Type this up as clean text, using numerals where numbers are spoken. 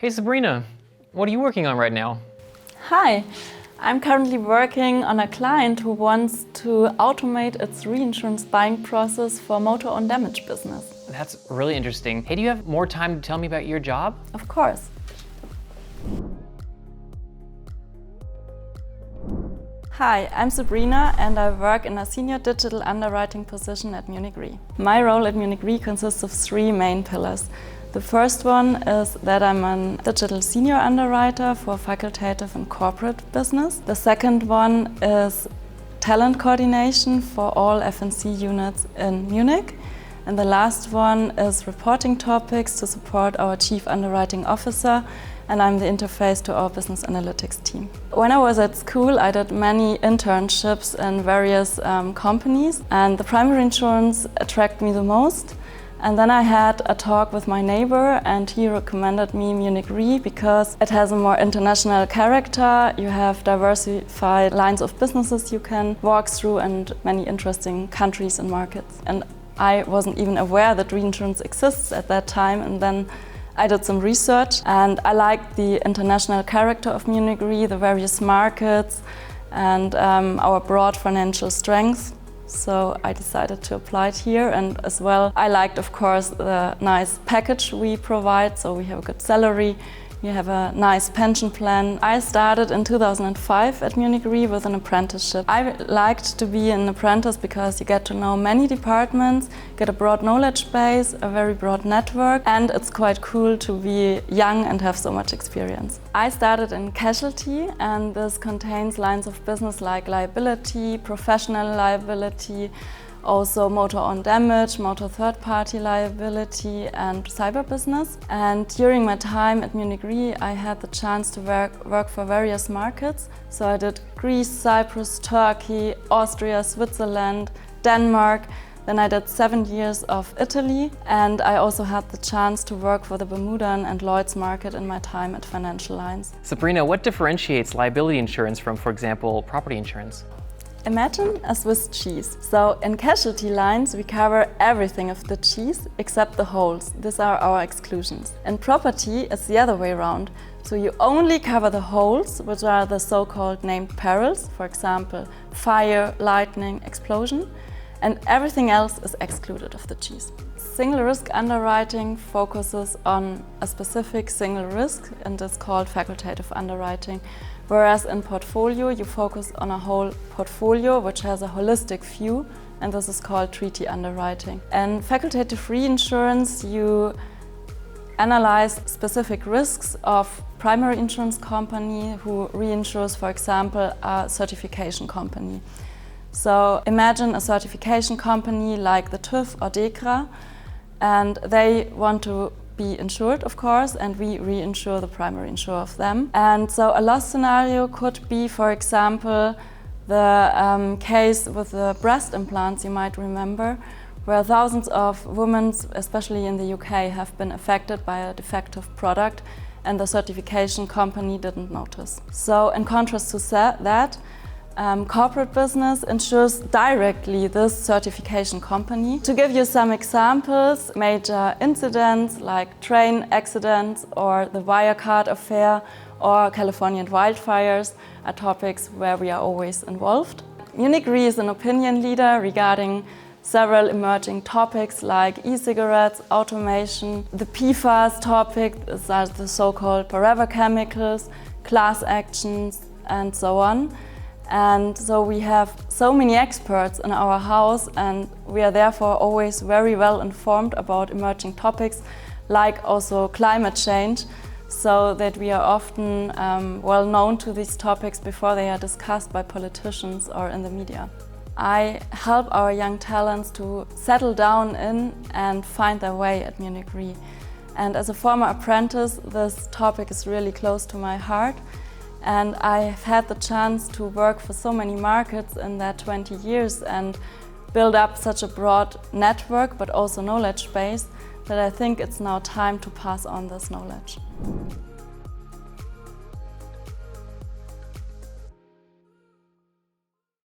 Hey Sabrina, what are you working on right now? Hi, I'm currently working on a client who wants to automate its reinsurance buying process for motor-owned damage business. That's really interesting. Hey, do you have more time to tell me about your job? Of course. Hi, I'm Sabrina and I work in a senior digital underwriting position at Munich Re. My role at Munich Re consists of three main pillars. The first one is that I'm a digital senior underwriter for facultative and corporate business. The second one is talent coordination for all F&C units in Munich. And the last one is reporting topics to support our chief underwriting officer, and I'm the interface to our business analytics team. When I was at school, I did many internships in various companies, and the primary insurance attracted me the most. And then I had a talk with my neighbor and he recommended me Munich Re because it has a more international character. You have diversified lines of businesses you can walk through and many interesting countries and markets. And I wasn't even aware that reinsurance exists at that time, and then I did some research and I liked the international character of Munich Re, the various markets and our broad financial strength. So I decided to apply it here, and as well I liked, of course, the nice package we provide. So we have a good salary, we have a nice pension plan. I started in 2005 at Munich Re with an apprenticeship. I liked to be an apprentice because you get to know many departments, get a broad knowledge base, a very broad network, and it's quite cool to be young and have so much experience. I started in casualty, and this contains lines of business like liability, professional liability, also motor-owned damage, motor third-party liability and cyber business. And during my time at Munich Re, I had the chance to work for various markets. So I did Greece, Cyprus, Turkey, Austria, Switzerland, Denmark. Then I did 7 years of Italy, and I also had the chance to work for the Bermudan and Lloyd's market in my time at Financial Lines. Sabrina, what differentiates liability insurance from, for example, property insurance? Imagine a Swiss cheese. So in casualty lines, we cover everything of the cheese except the holes. These are our exclusions. In property, it's the other way around. So you only cover the holes, which are the so-called named perils, for example, fire, lightning, explosion, and everything else is excluded of the cheese. Single risk underwriting focuses on a specific single risk and is called facultative underwriting. Whereas in portfolio, you focus on a whole portfolio which has a holistic view, and this is called treaty underwriting. In facultative reinsurance, you analyze specific risks of primary insurance company who reinsures, for example, a certification company. So imagine a certification company like the TÜV or DEKRA, and they want to be insured, of course, and we reinsure the primary insurer of them. And so a loss scenario could be, for example, the case with the breast implants, you might remember, where thousands of women, especially in the UK, have been affected by a defective product and the certification company didn't notice. So in contrast to that, corporate business insures directly this certification company. To give you some examples, major incidents like train accidents or the Wirecard affair or Californian wildfires are topics where we are always involved. Munich Re is an opinion leader regarding several emerging topics like e-cigarettes, automation, the PFAS topic, these are the so-called forever chemicals, class actions and so on. And so we have so many experts in our house, and we are therefore always very well informed about emerging topics like also climate change, so that we are often well known to these topics before they are discussed by politicians or in the media. I help our young talents to settle down in and find their way at Munich Re. And as a former apprentice, this topic is really close to my heart. And I've had the chance to work for so many markets in that 20 years and build up such a broad network, but also knowledge base, that I think it's now time to pass on this knowledge.